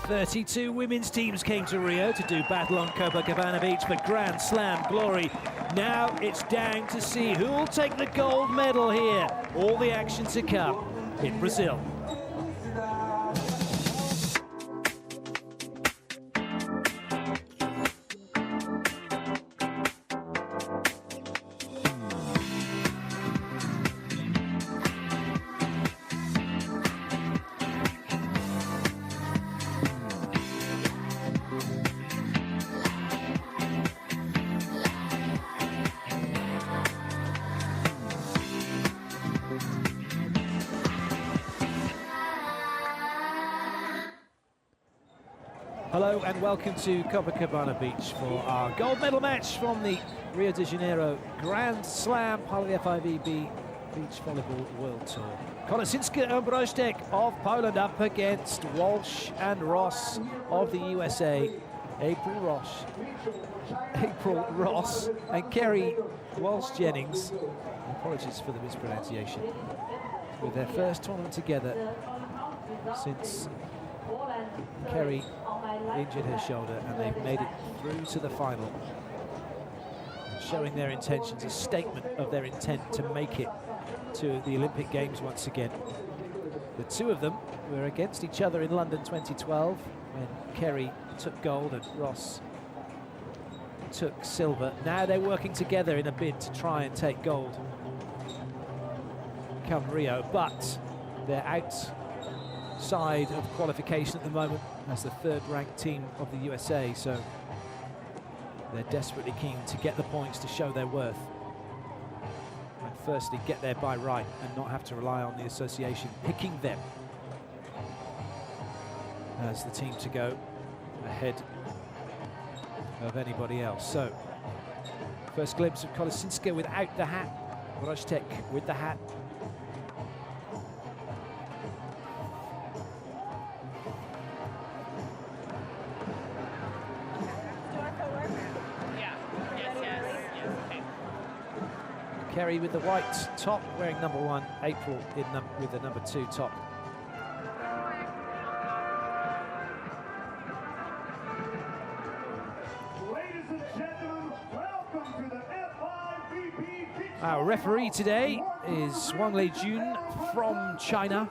32 women's teams came to Rio to do battle on Copacabana Beach for Grand Slam glory. Now it's down to see who will take the gold medal here. All the action to come in Brazil. Hello and welcome to Copacabana Beach for our gold medal match from the Rio de Janeiro Grand Slam, part of the FIVB Beach Volleyball World Tour. Kolesinska and Brostek of Poland up against Walsh and Ross of the USA. April Ross and Kerry Walsh-Jennings, apologies for the mispronunciation, with their first tournament together since Kerry injured her shoulder, and they've made it through to the final, showing their intentions, a statement of their intent to make it to the Olympic Games once again. The two of them were against each other in London 2012 when Kerry took gold and Ross took silver. Now they're working together in a bid to try and take gold come Rio, but they're outside of qualification at the moment as the third-ranked team of the USA, so they're desperately keen to get the points to show their worth. And firstly, get there by right and not have to rely on the association picking them as the team to go ahead of anybody else. So, first glimpse of Kolesinska without the hat, Brostek with the hat. Kerry with the white top, wearing number 1, April with the number 2 top. Ladies and gentlemen, welcome to the FIVB. Our referee today is Wang Lei Jun from China.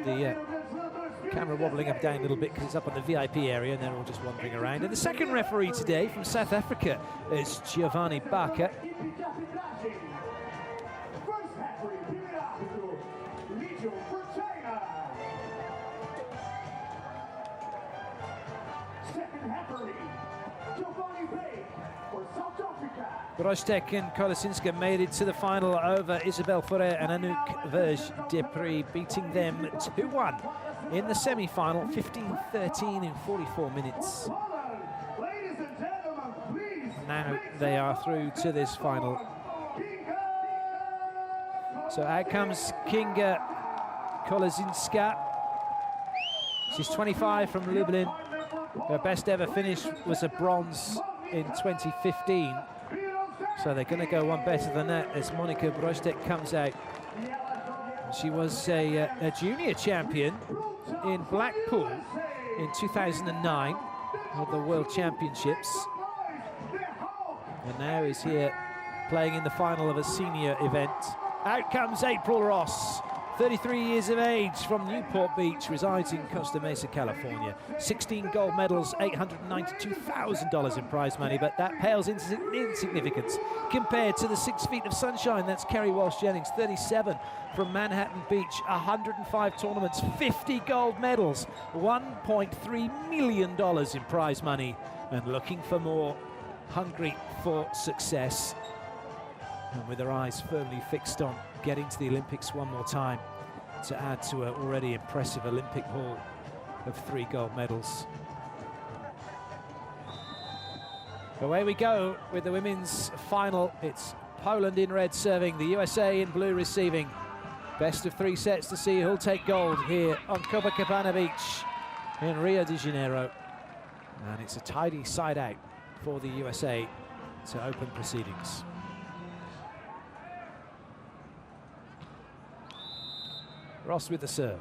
The camera wobbling up down a little bit because it's up on the VIP area and they're all just wandering around. And the second referee today from South Africa is Giovanni Barker. Brostek and Kolesinska made it to the final over Isabelle Ferrer and Anouk Verge-Desprez, beating them 2-1 in the semi-final, 15-13 in 44 minutes. Now they are through to this final. So out comes Kinga Kolesinska. She's 25 from Lublin. Her best ever finish was a bronze in 2015. So they're going to go one better than that as Monica Brostek comes out. She was a junior champion in Blackpool in 2009 of the World Championships. And now is here playing in the final of a senior event. Out comes April Ross, 33 years of age, from Newport Beach, resides in Costa Mesa, California. 16 gold medals, $892,000 in prize money, but that pales into insignificance compared to the 6 feet of sunshine. That's Kerry Walsh-Jennings, 37, from Manhattan Beach, 105 tournaments, 50 gold medals, $1.3 million in prize money, and looking for more, hungry for success, and with her eyes firmly fixed on getting to the Olympics one more time to add to an already impressive Olympic haul of 3 gold medals. Away we go with the women's final. It's Poland in red serving, the USA in blue receiving. Best of 3 sets to see who'll take gold here on Copacabana Beach in Rio de Janeiro. And it's a tidy side out for the USA to open proceedings. Ross with the serve.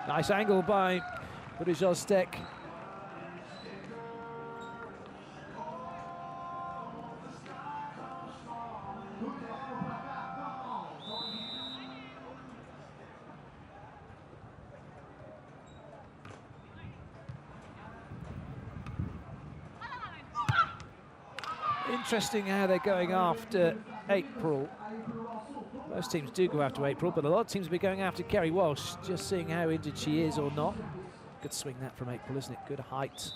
Nice angle by Bruno Oscar. Interesting how they're going after April. Most teams do go after April, but a lot of teams will be going after Kerry Walsh, just seeing how injured she is or not. Good swing that from April, isn't it? Good height.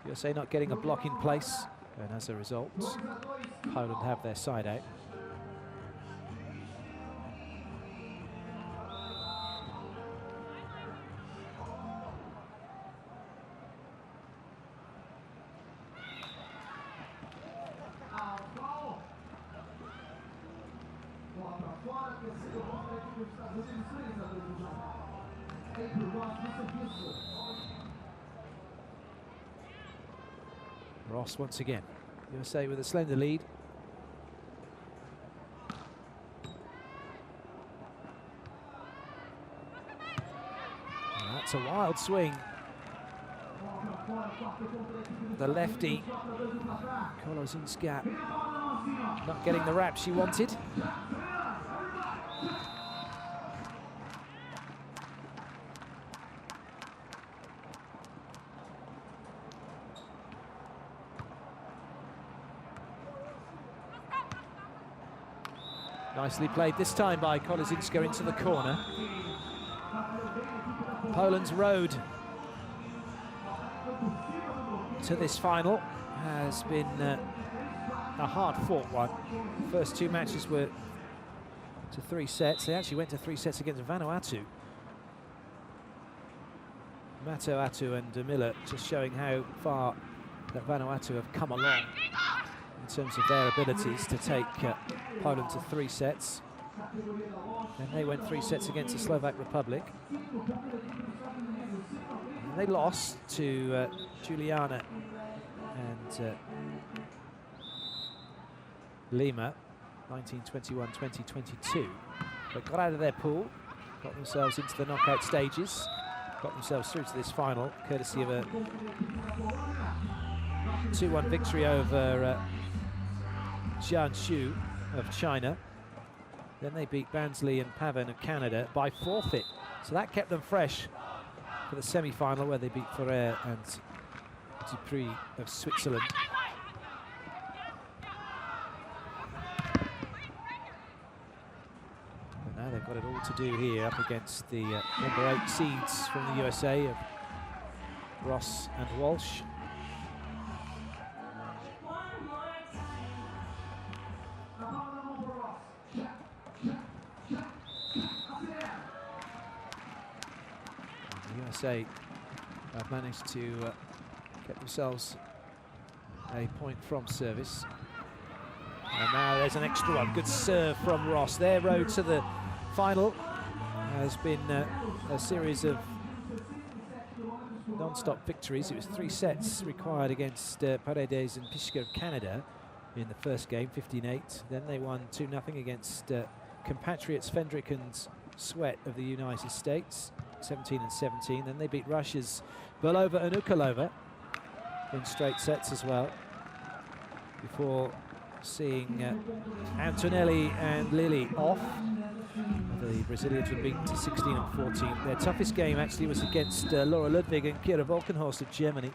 USA not getting a block in place, and as a result, Poland have their side out. Ross once again. USA with a slender lead. And that's a wild swing. The lefty, Kolozinska, not getting the wrap she wanted. Nicely played this time by Kolozinska into the corner. Poland's road to this final has been a hard-fought one. First two matches were to 3 sets. They actually went to 3 sets against Vanuatu. Atu and Miller just showing how far that Vanuatu have come along in terms of their abilities to take Poland to 3 sets. And they went 3 sets against the Slovak Republic. And they lost to Juliana and Lima, 1921-2022. But got out of their pool, got themselves into the knockout stages, got themselves through to this final, courtesy of a 2-1 victory over Jiangsu of China. Then they beat Bansley and Pavin of Canada by forfeit. So that kept them fresh for the semi-final, where they beat Ferrer and Dupree of Switzerland. But now they've got it all to do here up against the number 8 seeds from the USA of Ross and Walsh. USA have managed to get themselves a point from service. And now there's an extra one. Good serve from Ross. Their road to the final has been a series of non-stop victories. It was 3 sets required against Paredes and Piszka of Canada in the first game, 15-8. Then they won 2-0 against compatriots Fendrick and Sweat of the United States, 17-17. Then they beat Russia's Belova and Ukalova in straight sets as well, before seeing Antonelli and Lilly off. The Brazilians were beaten to 16-14. Their toughest game actually was against Laura Ludwig and Kira Volkenhorst of Germany.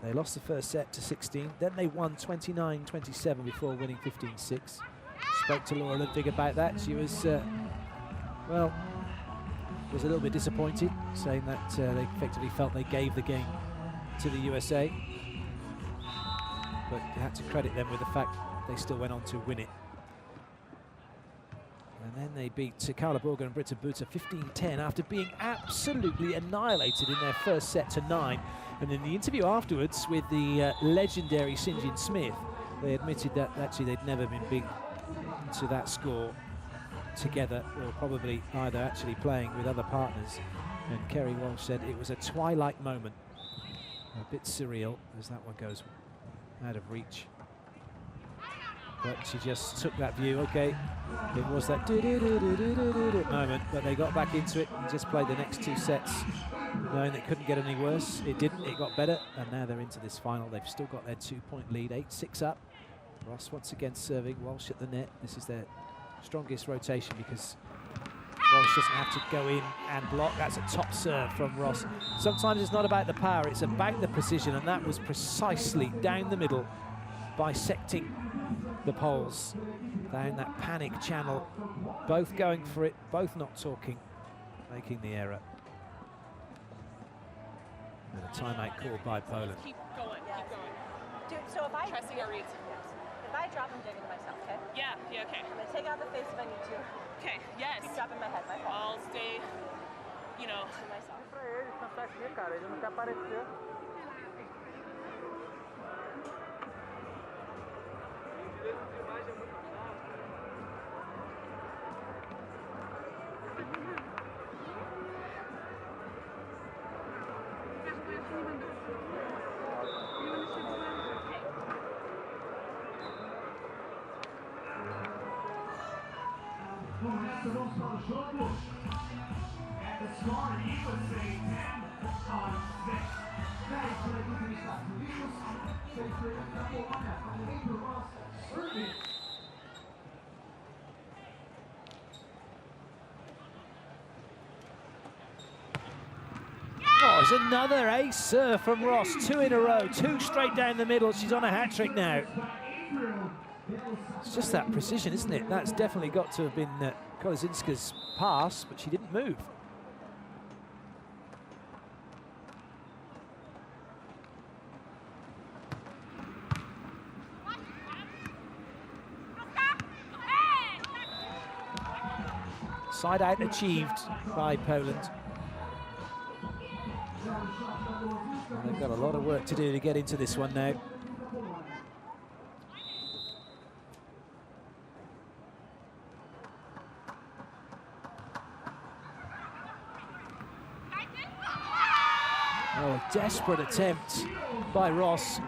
They lost the first set to 16. Then they won 29-27 before winning 15-6. Spoke to Laura Ludwig about that. She was, well, was a little bit disappointed, saying that they effectively felt they gave the game to the USA. But you had to credit them with the fact they still went on to win it. And then they beat Carla Borger and Britta Buta 15-10 after being absolutely annihilated in their first set to 9. And in the interview afterwards with the legendary Sinjin Smith, They admitted that actually they'd never been big to that score together, or probably either actually playing with other partners. And Kerry Walsh said it was a twilight moment, a bit surreal as that one goes out of reach. But she just took that view. Okay, it was that moment, but they got back into it and just played the next 2 sets, knowing they couldn't get any worse. It didn't, it got better, and now they're into this final. They've still got their 2-point lead, 8-6 up. Ross once again serving, Walsh at the net. This is their strongest rotation because Walsh doesn't have to go in and block. That's a top serve from Ross. Sometimes it's not about the power, it's about the precision, and that was precisely down the middle, bisecting the poles, down that panic channel. Both going for it, both not talking, making the error. And a timeout called by Poland. Keep going, keep going. Dude, so if I Trusting our reads. if I drop, I'm digging to myself, okay? Yeah, okay. I'm gonna take out the face if I need to. Okay, yes. Keep dropping my head, my fault. I'll stay, you know. To myself. Pra ele, tanto aqui, cara, ele não quer aparecer. Começa o nosso jogo. É the score USA 10 on 6. 10 para a equipe dos Estados Unidos, 6 para a equipe da Polônia, com o Bruno Oscar Schmidt. Oh, it's another ace serve from Ross. 2 in a row, 2 straight down the middle. She's on a hat-trick now. It's just that precision, isn't it? That's definitely got to have been Kolesinska's pass, but she didn't move. Side out achieved by Poland. And they've got a lot of work to do to get into this one now. Oh, a desperate attempt by Ross.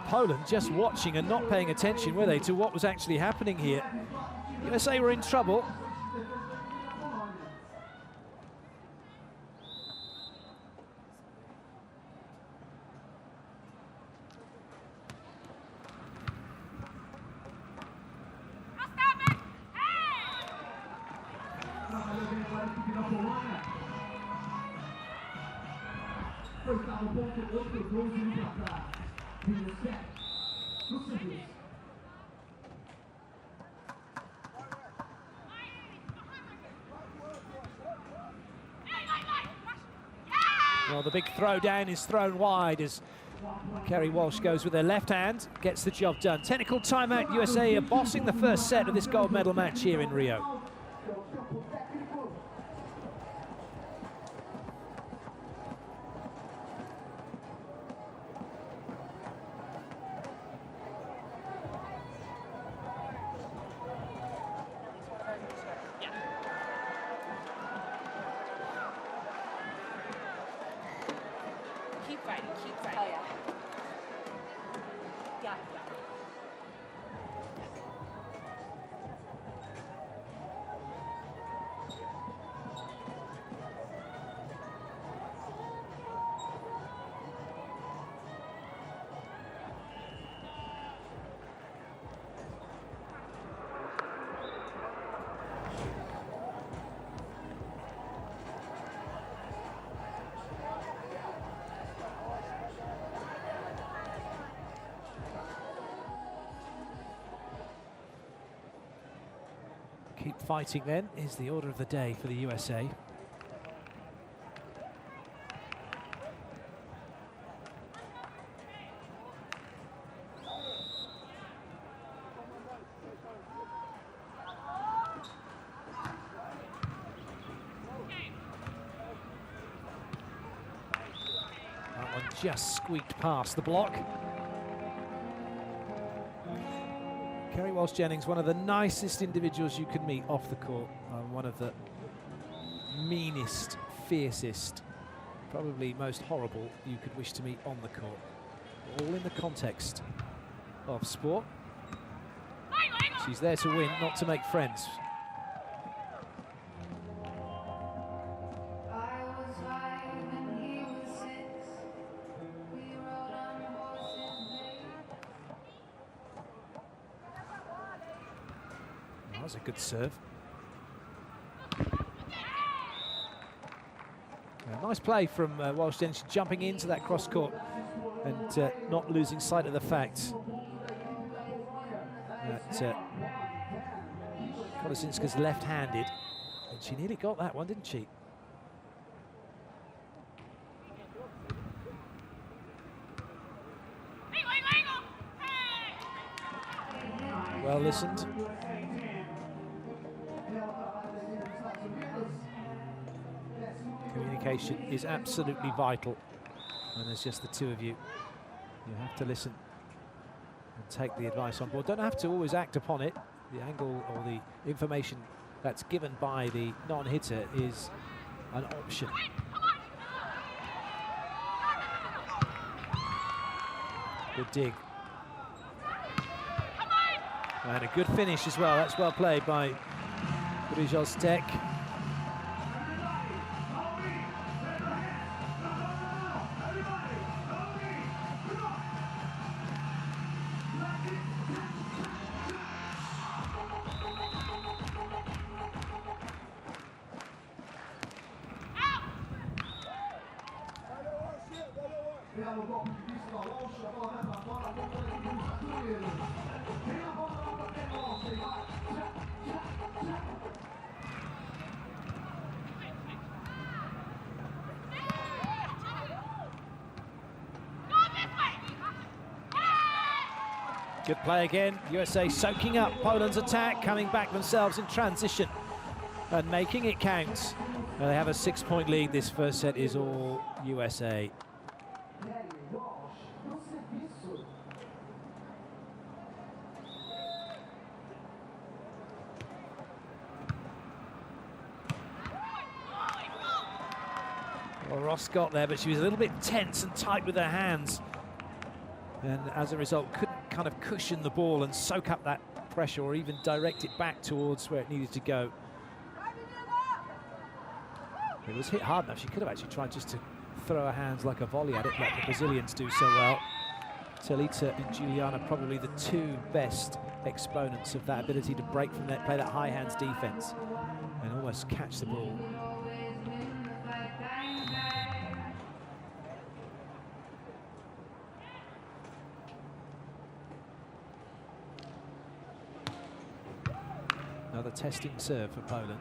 Poland just watching and not paying attention, were they, to what was actually happening here. USA were in trouble. Well, the big throw down is thrown wide as Kerry Walsh goes with her left hand, gets the job done. Technical timeout. USA are bossing the first set of this gold medal match here in Rio. Keep fighting, keep fighting. Oh, yeah. Yeah. Keep fighting then is the order of the day for the USA. That one just squeaked past the block. Kerry Walsh-Jennings, one of the nicest individuals you can meet off the court, one of the meanest, fiercest, probably most horrible you could wish to meet on the court. All in the context of sport. She's there to win, not to make friends. That was a good serve. Nice play from Walsh-Jennings, jumping into that cross court and not losing sight of the fact that Kolesinska's left-handed, and she nearly got that one, didn't she? Well listened. Communication is absolutely vital when there's just the two of you. You have to listen and take the advice on board. Don't have to always act upon it. The angle or the information that's given by the non-hitter is an option. Good dig. And a good finish as well. That's well played by Bryjostek. Good play again. USA soaking up Poland's attack, coming back themselves in transition and making it count. They have a 6-point lead. This first set is all USA. Well, Ross got there, but she was a little bit tense and tight with her hands, and as a result couldn't kind of cushion the ball and soak up that pressure or even direct it back towards where it needed to go. It was hit hard enough. She could have actually tried just to throw her hands like a volley at it, like the Brazilians do so well. Talita and Juliana probably the two best exponents of that ability to break from there, play that high hands defense and almost catch the ball. Another testing serve for Poland.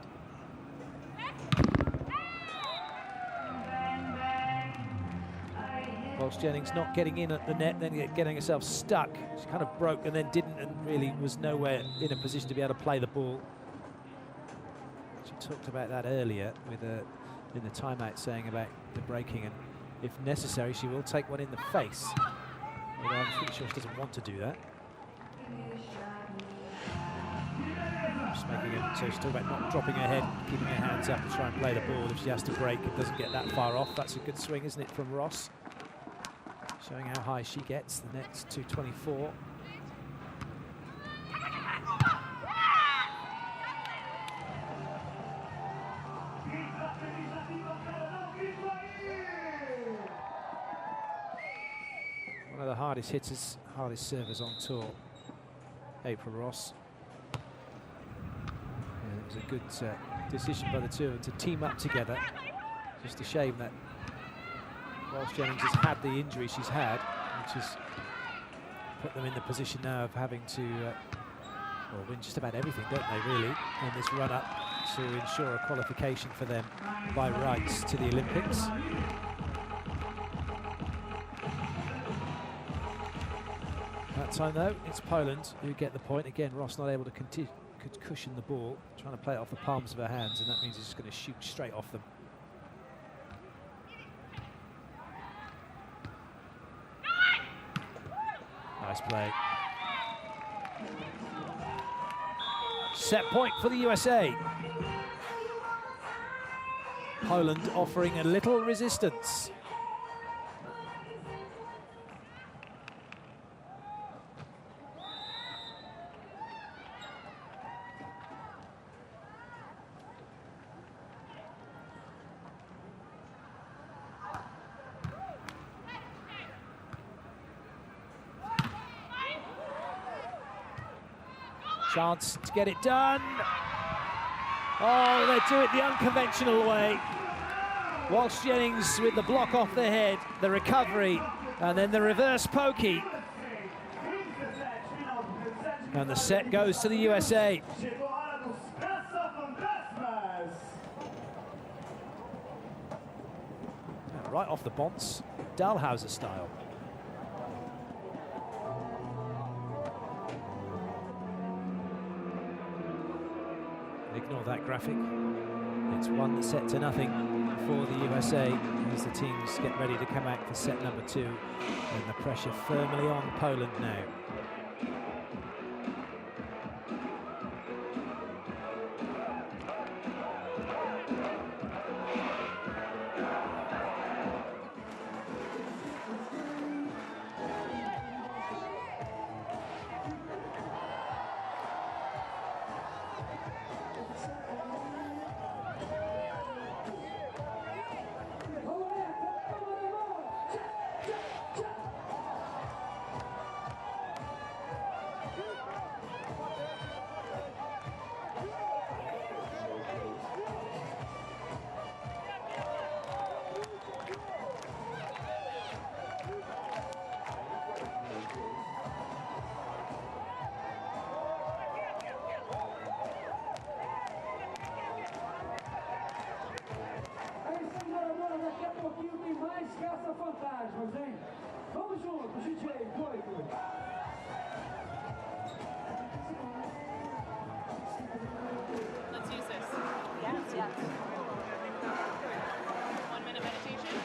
Walsh-Jennings not getting in at the net, then getting herself stuck. She kind of broke and then didn't, and really was nowhere in a position to be able to play the ball. She talked about that earlier with in the timeout, saying about the breaking, and if necessary she will take one in the face. Although I'm pretty sure she doesn't want to do that. Just making it, so she's talking about not dropping her head, keeping her hands up to try and play the ball. If she has to break, it doesn't get that far off. That's a good swing, isn't it, from Ross? Showing how high she gets. The net's 224. One of the hardest hitters, hardest servers on tour, April Ross. And it was a good decision by the two of them to team up together. Just a shame that Walsh-Jennings has had the injury she's had, which has put them in the position now of having to well, win just about everything, don't they, really, in this run-up to ensure a qualification for them by rights to the Olympics. That time, though, it's Poland who get the point. Again, Ross not able to cushion the ball, trying to play it off the palms of her hands, and that means it's just going to shoot straight off them. Nice play. Set point for the USA. Poland offering a little resistance. Chance to get it done. Oh, they do it the unconventional way. Walsh Jennings with the block off the head, the recovery, and then the reverse pokey. And the set goes to the USA. Right off the bounce, Dahlhauser style. Ignore that graphic. It's 1-0 for the USA as the teams get ready to come out for set number 2. And the pressure firmly on Poland now. Let's use this. Yes, yes. 1 minute meditation.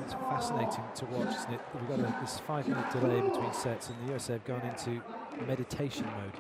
It's fascinating to watch, isn't it? We've got this 5-minute delay between sets, and the USA have gone into meditation mode.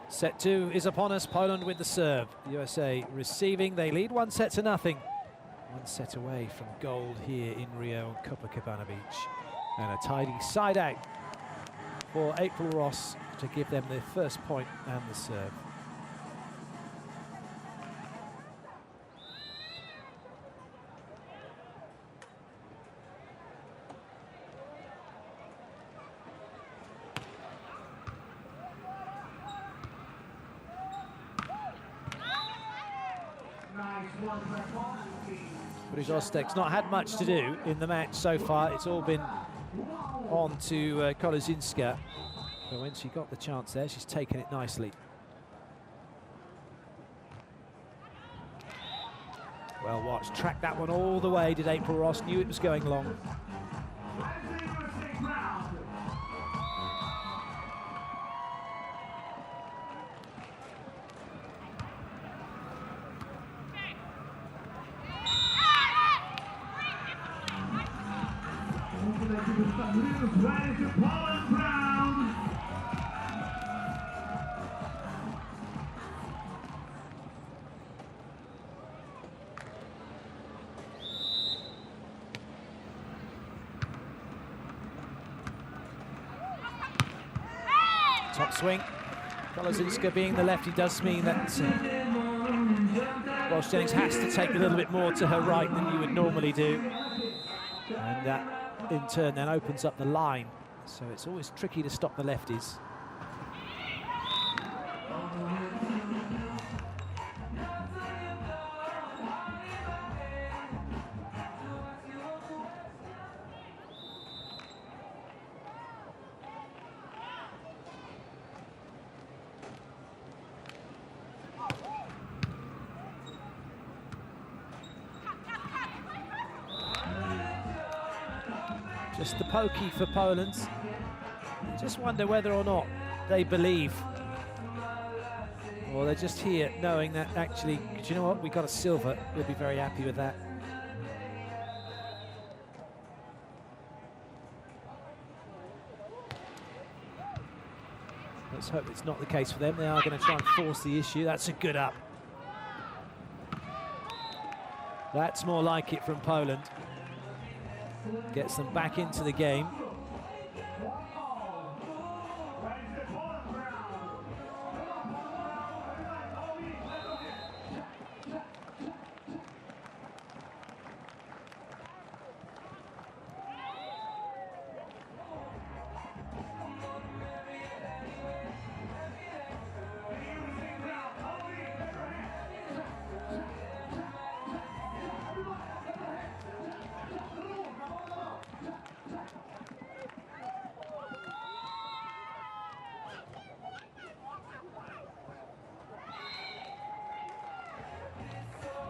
Set 2 is upon us. Poland with the serve. USA receiving. They lead 1-0. 1 set away from gold here in Rio on Copacabana Beach. And a tidy side out for April Ross to give them their first point and the serve. Bruno Oscar's not had much to do in the match so far. It's all been on to Kolesinska. But when she got the chance there, she's taken it nicely. Well watched, tracked that one all the way, did April Ross, knew it was going long. Top swing. Kolesinska being the lefty does mean that Walsh Jennings has to take a little bit more to her right than you would normally do. And that in turn then opens up the line. So it's always tricky to stop the lefties. Just the pokey for Poland. Just wonder whether or not they believe, or they're just here knowing that actually, do you know what, we got a silver, we'll be very happy with that. Let's hope it's not the case for them. They are going to try and force the issue. That's a good up. That's more like it from Poland. Gets them back into the game.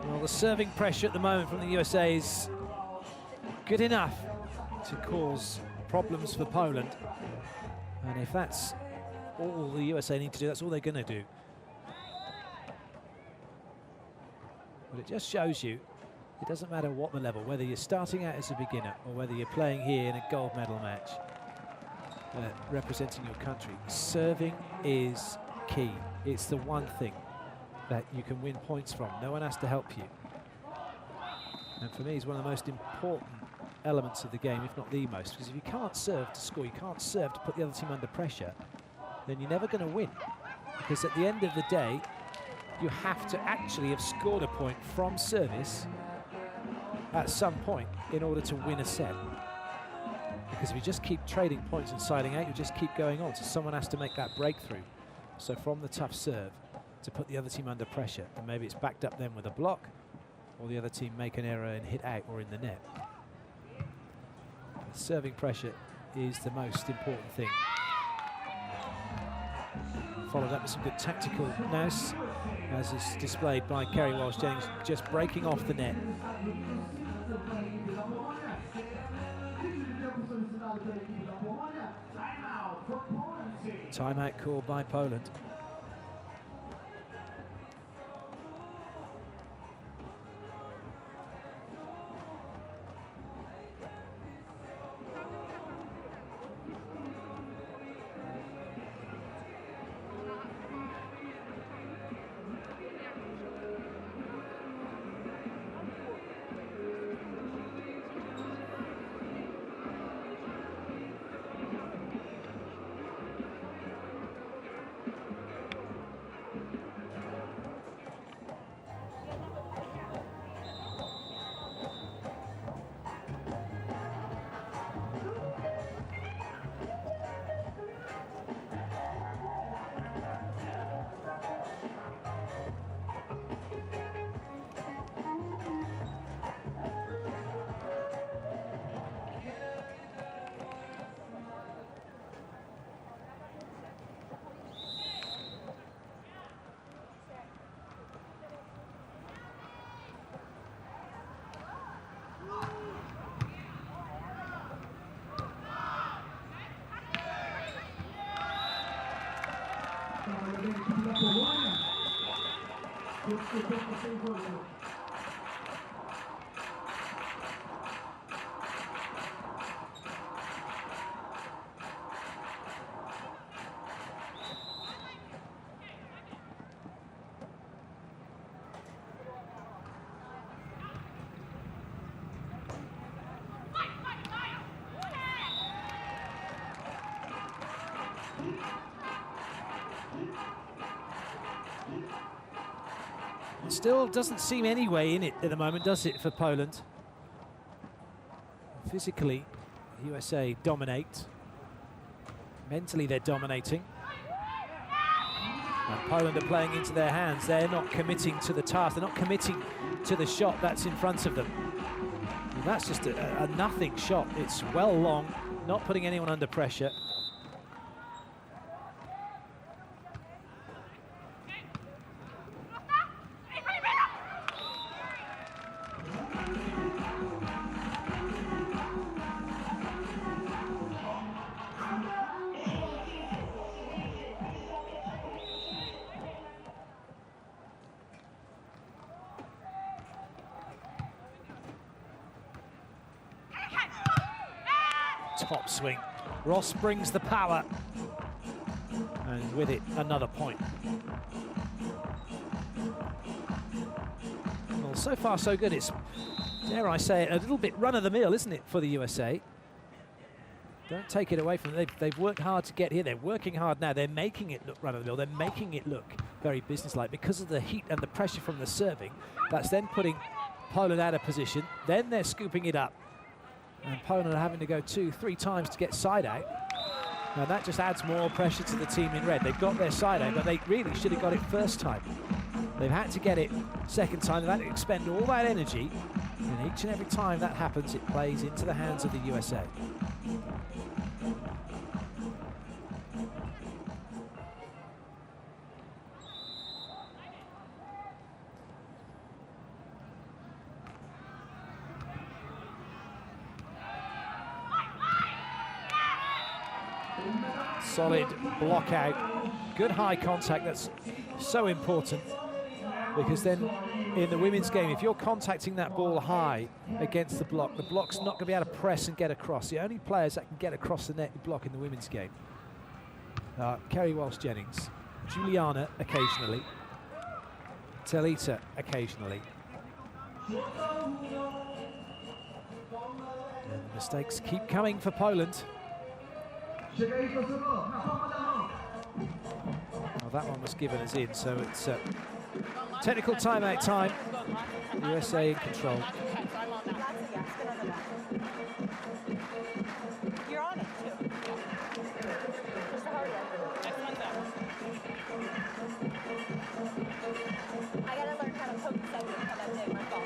Well, the serving pressure at the moment from the USA is good enough to cause problems for Poland. And if that's all the USA need to do, that's all they're going to do. But it just shows you, it doesn't matter what the level, whether you're starting out as a beginner or whether you're playing here in a gold medal match, representing your country, serving is key. It's the one thing that you can win points from. No one has to help you. And for me, it's one of the most important elements of the game, if not the most, because if you can't serve to score, you can't serve to put the other team under pressure, then you're never going to win. Because at the end of the day, you have to actually have scored a point from service at some point in order to win a set. Because if you just keep trading points and siding out, you just keep going on. So someone has to make that breakthrough. So from the tough serve, to put the other team under pressure, and maybe it's backed up then with a block, or the other team make an error and hit out or in the net. But serving pressure is the most important thing. Followed up with some good tactical nous, as is displayed by Kerry Walsh Jennings, just breaking off the net. Timeout called by Poland. Still doesn't seem any way in it at the moment, does it, for Poland? Physically, USA dominate. Mentally, they're dominating. And Poland are playing into their hands. They're not committing to the task. They're not committing to the shot that's in front of them. And that's just a nothing shot. It's well long, not putting anyone under pressure. Top swing. Ross brings the power. And with it, another point. Well, so far so good. It's, dare I say it, a little bit run-of-the-mill, isn't it, for the USA? Don't take it away from them. They've worked hard to get here. They're working hard now. They're making it look run-of-the-mill. They're making it look very businesslike because of the heat and the pressure from the serving. That's then putting Poland out of position. Then they're scooping it up. And Poland are having to go 2-3 times to get side out. Now that just adds more pressure to the team in red. They've got their side out, but they really should have got it first time. They've had to get it second time. They've had to expend all that energy. And each and every time that happens, it plays into the hands of the USA. Solid block out, good high contact. That's so important because then in the women's game, if you're contacting that ball high against the block's not going to be able to press and get across. The only players that can get across the net block in the women's game are Kerry Walsh-Jennings, Juliana occasionally, Talita occasionally. And the mistakes keep coming for Poland. Well, that one was given as in, so it's technical timeout time. USA in control. You're on it too. Just hurry up. I gotta learn how to poke the second how that big, my fault.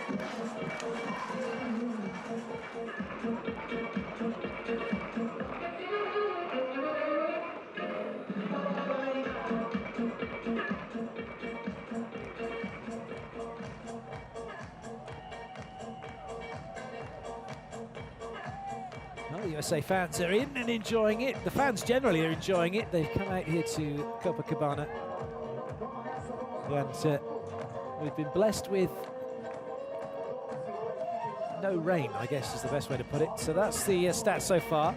Well, the USA fans are in and enjoying it. The fans generally are enjoying it. They've come out here to Copacabana. And we've been blessed with no rain, I guess is the best way to put it. So that's the stats so far.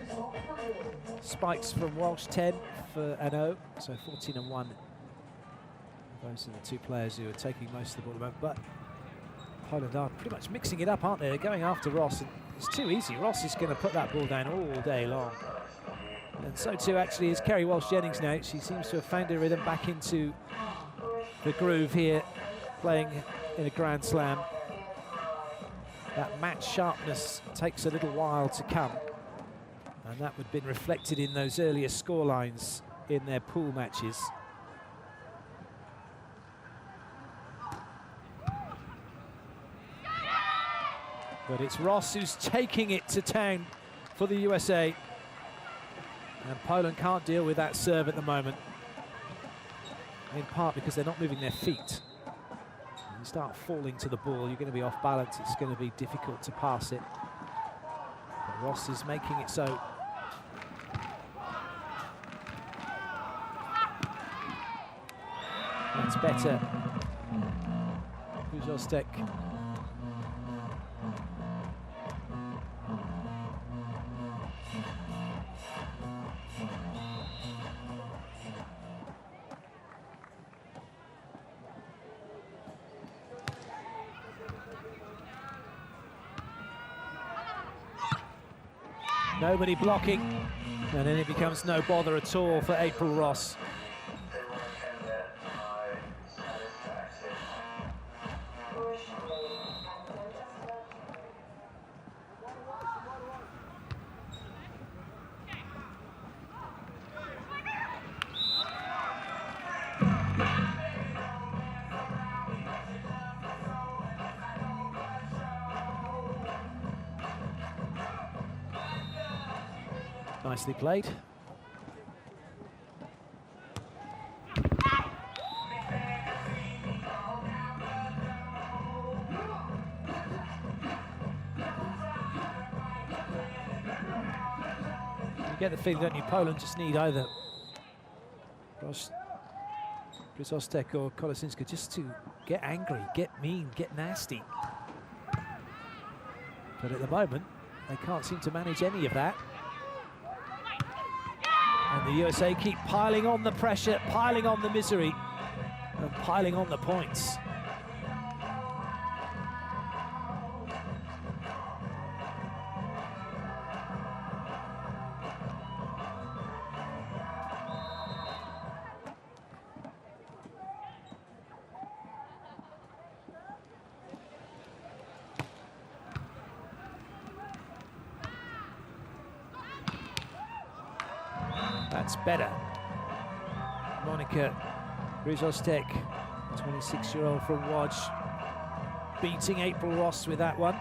Spikes from Walsh, 10 for an O, so 14 and 1. Those are the two players who are taking most of the ball at the moment. But Poland are pretty much mixing it up, aren't they? They're going after Ross. And it's too easy. Ross is going to put that ball down all day long. And so too actually is Kerry Walsh-Jennings now. She seems to have found her rhythm back into the groove here, playing in a Grand Slam. That match sharpness takes a little while to come. And that would have been reflected in those earlier score lines in their pool matches. But it's Ross who's taking it to town for the USA. And Poland can't deal with that serve at the moment. In part because they're not moving their feet. When you start falling to the ball, you're going to be off balance. It's going to be difficult to pass it. But Ross is making it so. That's better Rizostek. Nobody blocking, and then it becomes no bother at all for April Ross. Nicely played. You get the feeling, don't you, Poland just need either Rizostek or Kolesinska just to get angry, get mean, get nasty. But at the moment, they can't seem to manage any of that. And the USA keep piling on the pressure, piling on the misery, and piling on the points. That's better. Monika Rizostek, 26-year-old from Łódź, beating April Ross with that one.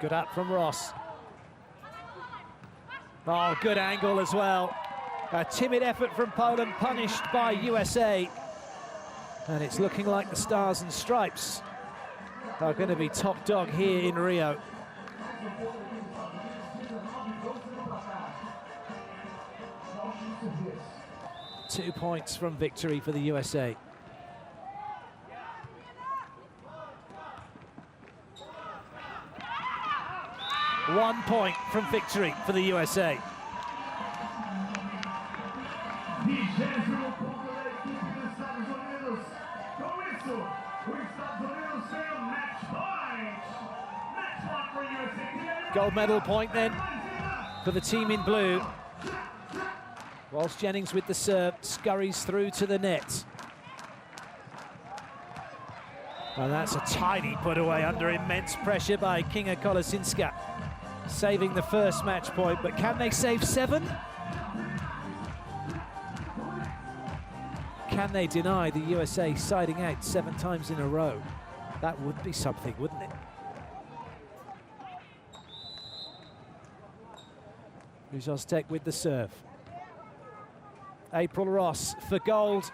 Good up from Ross. Oh, good angle as well. A timid effort from Poland, punished by USA. And it's looking like the Stars and Stripes are going to be top dog here in Rio. Two points from victory for the USA. One point from victory for the USA. Gold medal point then for the team in blue. Walsh Jennings with the serve, scurries through to the net. And that's a tidy put away under immense pressure by Kinga Kolesinska, saving the first match point, but can they save 7? Can they deny the USA siding out 7 times in a row? That would be something, wouldn't it? Rizostek with the serve. April Ross for gold.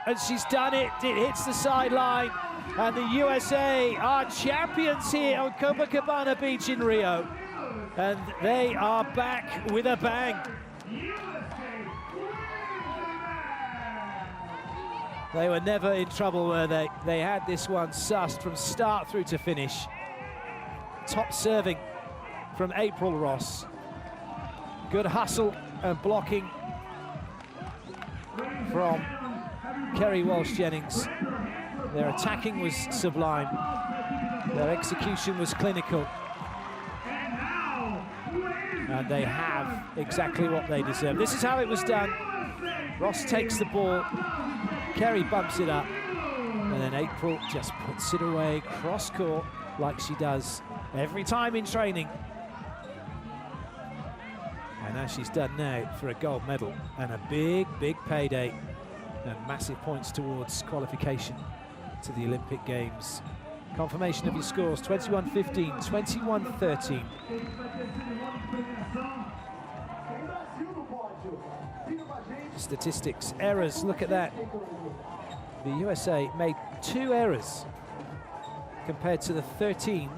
And she's done it. It hits the sideline. And the USA are champions here on Copacabana Beach in Rio. And they are back with a bang. They were never in trouble, were they? They had this one sussed from start through to finish. Top serving from April Ross. Good hustle and blocking from Kerry Walsh Jennings. Their attacking was sublime. Their execution was clinical. And they have exactly what they deserve. This is how it was done. Ross takes the ball, Kerry bumps it up, and then April just puts it away cross-court like she does every time in training. And as she's done now for a gold medal and a big, big payday and massive points towards qualification to the Olympic Games Confirmation of your scores, 21-15, 21-13. Statistics, errors, look at that. The USA made 2 errors compared to the 13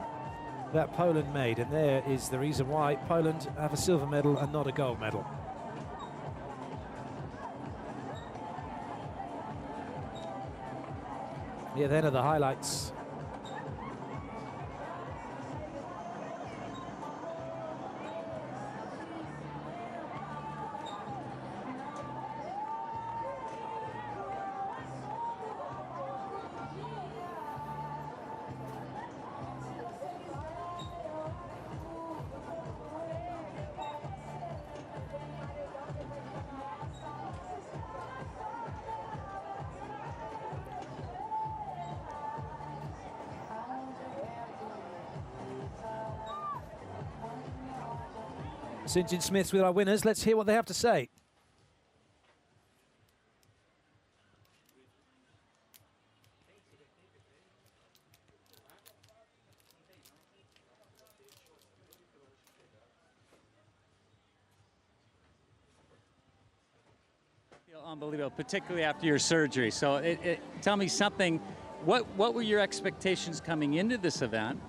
that Poland made, and there is the reason why Poland have a silver medal and not a gold medal. Yeah, then are the highlights. St. John Smiths with our winners. Let's hear what they have to say. Feel unbelievable, particularly after your surgery. So tell me something, what were your expectations coming into this event?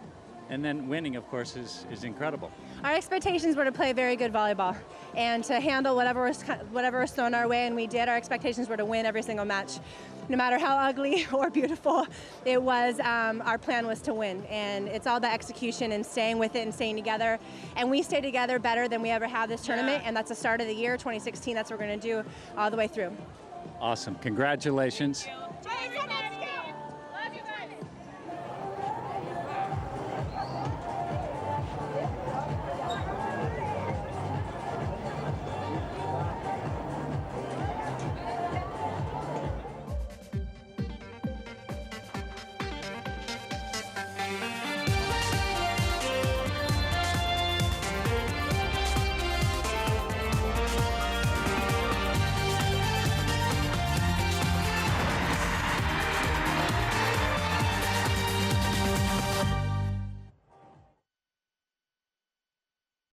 And then winning, of course, is incredible. Our expectations were to play very good volleyball and to handle whatever was thrown our way, and we did. Our expectations were to win every single match. No matter how ugly or beautiful it was, our plan was to win. And it's all about execution and staying with it and staying together. And we stayed together better than we ever have this tournament, and that's the start of the year, 2016. That's what we're going to do all the way through. Awesome. Congratulations.